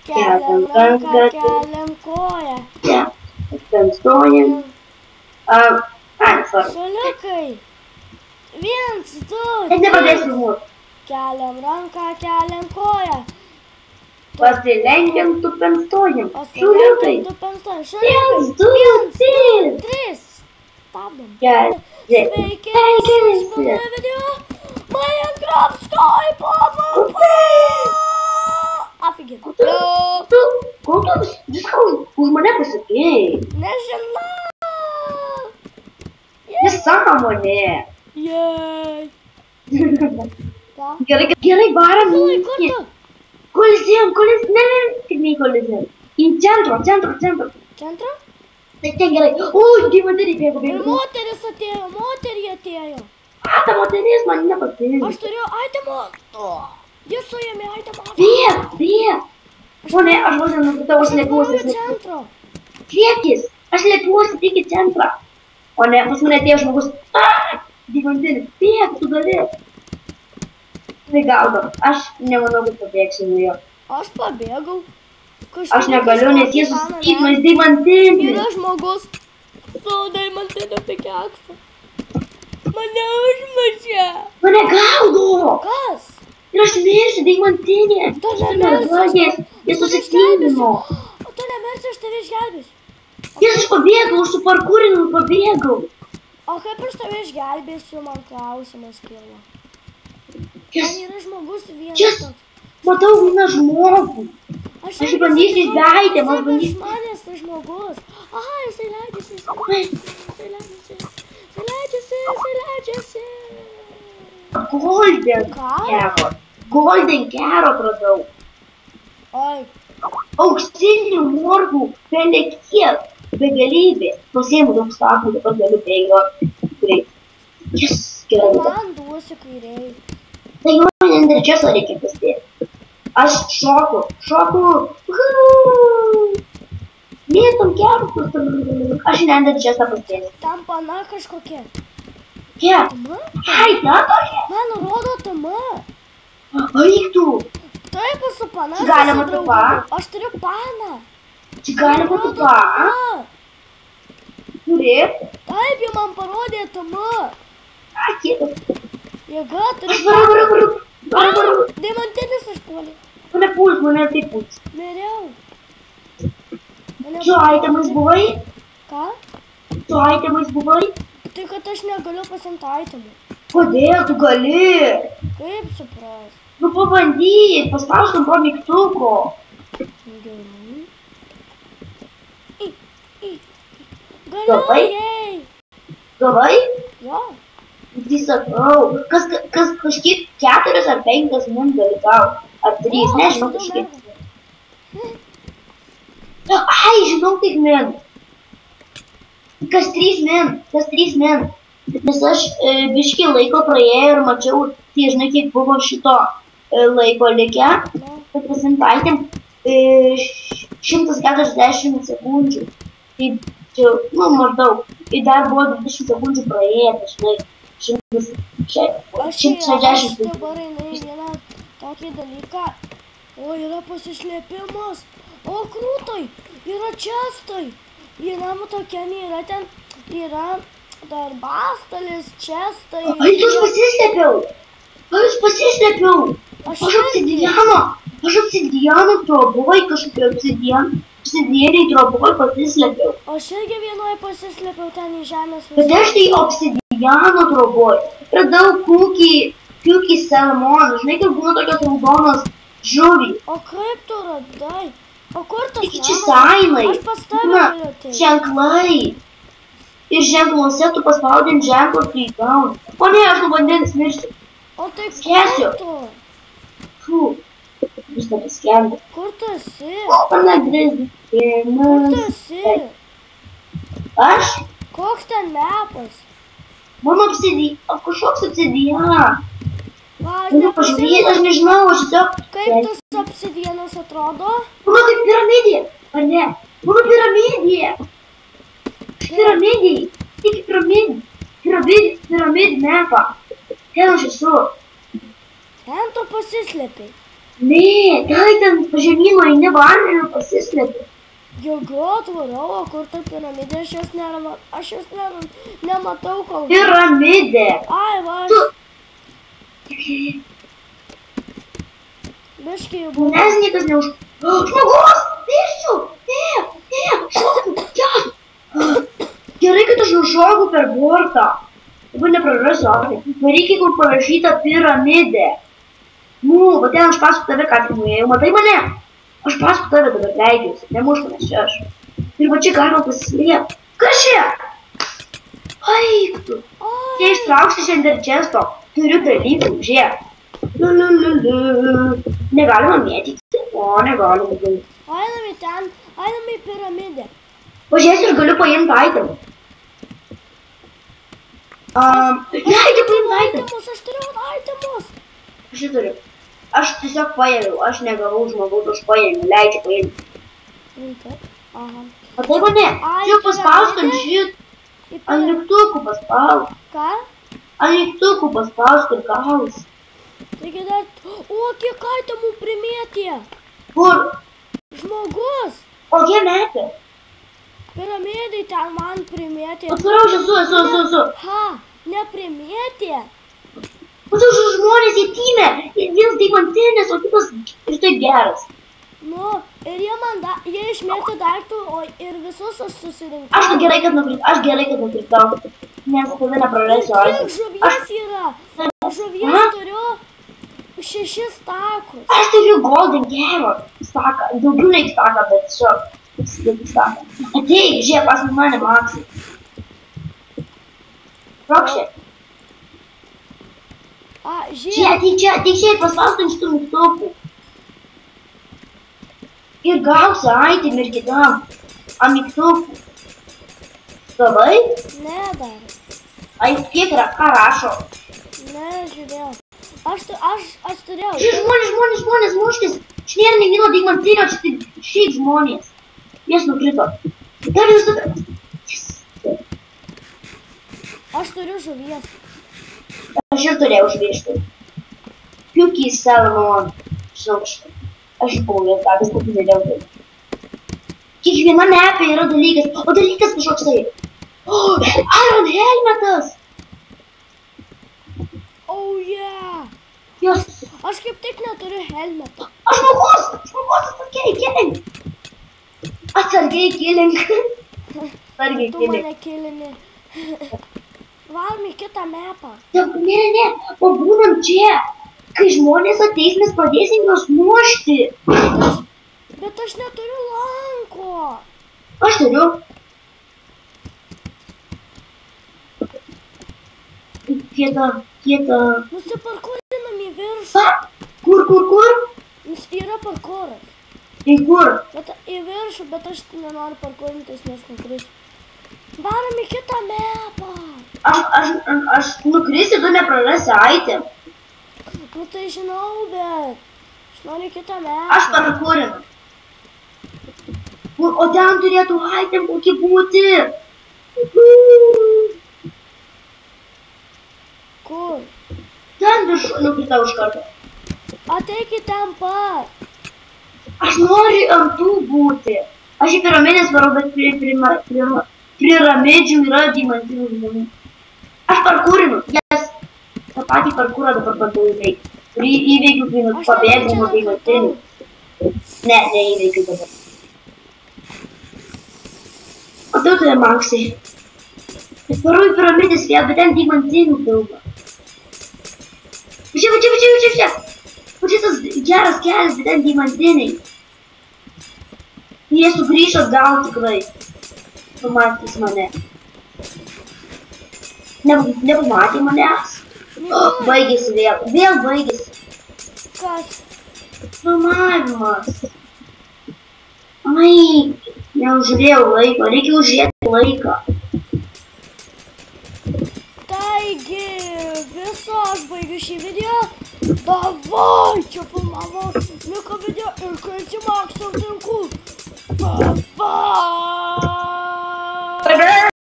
Keliam ranką, keliam koją. Ten stojam. Svarbu. Šuliukai. 1, 2, Aš nepradėsiu 3. mūsų. Keliam ranką, keliam koją. Pasilenkiam, tupiam stojam. Pasilenkiam, tupiam stojam. Šuliukai. 1, 2, 3. Stabdom. Sveiki Sveiki, visi naują video. Minecraft Sky PvP. Afigit. Ko tu viską už mane pasakėjai? Nežinau. Nesąmonė. Jej. Ką? Gerai, varam Oi, į kur tu? Kolizijum, ne, tik ne į kolizijum. Į centro. Centro? Tai ten gerai. Ui, deimantinį bėgo. Ir moteris atėjo, moterį atėjo. Ta moteris man nepatinka. Aš turiu aitemą. Jis suėmė aitemą. Bėg. O ne, aš vos nenukritau, aš slėpiuosi. Centro. Slėpkis, aš slėpiuosi tik į centrą. O ne, pas mane atėjo žmogus. Deimantinis, bėg, tu gali. Tai gaudom, aš nemanau, kad pabėgsiu nuo jo. Aš pabėgau. Aš negaliu, nes jie susitikimas deimantinis. Yra žmogus su deimantiniu pikeaksu. Mane užmušė. Mane gaudo. Kas? Ir aš mirsiu deimantinė. Tu nemirsi. Jis susitykino. O tu nemirsi, aš tave išgelbėsiu. Jis aš pabėgau, aš su parkūrinu pabėgau. O kaip aš tave išgelbėsiu, man klausimas kilo. Jis, Man yra žmogus vienas Jis. toks. matau vieną žmogų. Aš bandysiu įveidėm, aš bandysiu. Jis manęs tas žmogus. Aha, jisai leidžiasi. Golden Ką? Carrot. Golden Carrot radau. Oi, Auksinių morgų belekiek, begalybė. Pasiėmu daug stakų, dabar galiu bėgioti. Greit. Yes, gerai. man duosi kairiai. Tai man Enderchestą reikia pasidėti. Aš šoku. Mėtom kerotus. Aš Enderchestą pasidėsiu. Tam pana kažkokia. Kiek? Tama? Ai, ta tokia? Man rodo tama. Eik tu. Taip, esu pana. Čia galima tu pa? Aš turiu paną. Čia galima tu pa? Turi? Taip, jau man parodė tama. Kiek? Jėga, turiu Aš varu. Deimantinis išpuolė. Mane puls, mane taip puls. Miriau. Su itemais buvai? Ką? Su itemais buvai? Tai kad aš negaliu pasimti itemų. Kodėl tu gali? Kaip supras? Nu pabandyk, paspaustum po mygtuko. Gerai. Gavai? Galiu, Gavai? jo. Tai sakau, kas kažkiek 4 ar 5 min gali gauti. Ar 3, nežinau kažkiek. Ai, žinau kaip min. Kas 3 min. Nes aš biškį laiko praėjau ir mačiau, tai žinai, kiek buvo šito laiko likę. Tai pasimtaitėm 140 sekundžių. Tai čia, maždaug. Ir dar buvo 20 sekundžių praėję, tai žinai. 160. Aš dabar einu į vieną tokį dalyką. O, yra pasislėpimas. O, krūtai. Yra čestai. Vienam tokiam yra ten. Yra darbastalis, čestai. Ai, tu pasislėpiau. Aš obsidianą troboj, kažkokį obsidianį troboj pasislėpiau. Aš irgi vienoje pasislėpiau ten į žemės Bet aš tai obsidiano troboj. Radau kiukį salmoną. Žinai, kaip būna tokios raudonos žuvys. O kaip tu radai? O kur tas Tik čia sainai. Aš pas tave galiu ateiti. Ženklai. Ir ženkluose tu paspaudint ženklą, kai gauni. O ne, aš nuo vandens mirsiu. O tai Skęsiu. kur tu? Fū. Vis nepaskendau. Kur tu esi? O, panagrizdi. Kur tu esi? Aš? Koks ten mepas? Mano kažkoks obsidianas. Aš Galiu pažiūrėti, aš nežinau, aš tiesiog... Kaip tas obsidianas atrodo? Mano kaip piramidė, ar ne? Mano piramidė. Piramidė. Tik piramidė mepą. Ten aš esu. Ten tu pasislėpiai. Ne, tai ten žemyno eini vandeniu pasislėpi. Jėga atvarau, o kur ta piramidė, aš jos nematau kol. Piramidė. Ai, va. Tu. Biškai jau buvo. Nes niekas neuž... Žmogus! Mirsiu! Ne, šoku! Gerai, kad aš nušoku per bortą. Dabar neprarasiu atveju. Reikia, kur parašyta piramidė. Nu, va ten aš paskui tave ką tik nuėjau. Matai mane? Aš paskui tave dabar leidžiuosi. Nemušk manęs čia aš. Ir va čia galima pasislėpti. Kas čia? Aik tu. Čia ištrauksi šiandien često. Turiu dalykų, žiūrėk. Negalima mėtyti. O, negalima. Einam į ten, einam į piramidę. Pažiūrėsiu, aš galiu paimti itemų. Leidžiu paimti itemus. Aš turiu itemus. Aš turiu. Aš tiesiog paėmiau, aš negavau žmogaus, aš paėmiau, leidžiu paimti. Aha. Matai mane? Čia paspausk ant šit. Ant lygtukų paspausk. Ką? Ant lygtukų paspausk ir gaus. Taigi dar... O, kiek itemų primėtė? Kur? Žmogus. O jie metė? Piramidai ten man primėtė. Atvarau, aš esu. Ha, neprimėtė. Matai, žmonės jie tymė. Vienas deimantinis, o kitas ir taip geras. Nu, ir jie išmėtė daiktų, ir visus aš susirinkau. Aš gerai, kad nukritau. Nes tada neprarasiu. Kiek žuvies yra? Žuvies turiu 6 stakus. Aš turiu golden carrot staką. Daugiau nei staką, bet tiesiog staką. Ateik, žiūrėk, pas mane Maksai. Rokšė. Žiūrėk. Ateik čia ir paspausk ant šitų mygtukų. Ir gausi item ir kitam. Ant mygtukų. Gavai? Ne, dar. Ai, kiek yra, ką rašo? Ne, žiūrėjau. Aš turėjau. Žmonės, muštis. Nėra nei vieno deimantinio, čia tik šiaip žmonės. Jas nukrito. Dar jūs tada. Aš turiu žuvies. Aš ir turėjau žuviešti. Piukiai salmon. Žinau kažką. Aš buvau jas davęs, kad nedėjau. Kiekviena mapė yra dalykas. O dalykas kažkoks tai. Oh, Iron helmetas. Oh, yeah. Jos. Aš kaip tik neturiu helmetą. Aš žmogus, atsargiai kilink. Tu mane kilini. Varom į kitą mapą. Ne, o būnam čia. Kai žmonės ateis, mes padėsim juos mušti. Bet aš neturiu lanko. Aš turiu. Kieta. Nusiparkurinam į viršų. Kur? Yra parkuras. Į kur? Į viršų, bet aš nenoriu parkurintis, nes nukrisiu. Varom į kitą mapą. Aš nukrisiu, tu neprarasi item. Nu tai žinau, bet aš noriu į kitą mapą. Aš parkurinu. O ten turėtų item kokį būti. Kur? Ten viršų nukritau iš karto. Ateik į ten pat. Aš noriu ant tų būti. Aš į piramidės varau, bet piramidžių yra deimantinių žmonių. Aš parkurinu. Jas. tą patį parkurą dabar bandau įveikti. Kurį įveikiu, kai pabėgau nuo deimantinių. Ne, neįveikiu dabar. O tu turi Maksai. Varau į piramidės vėl, bet ten deimantinių pilna. Čia. O čia tas geras kelias, bet ten deimantiniai. Jie sugrįš atgal tikrai. Pamatys mane. Nepamatė manęs. Baigėsi vėl. Vėl baigėsi. Kas? Filmavimas. Ai, neužiūrėjau laiko. Reikia užžiūrėti laiką. Taigi, viso aš baigiu šį video. Davai, čia filmavo Miko video ir kai čia Maksą tinku. Bye-bye.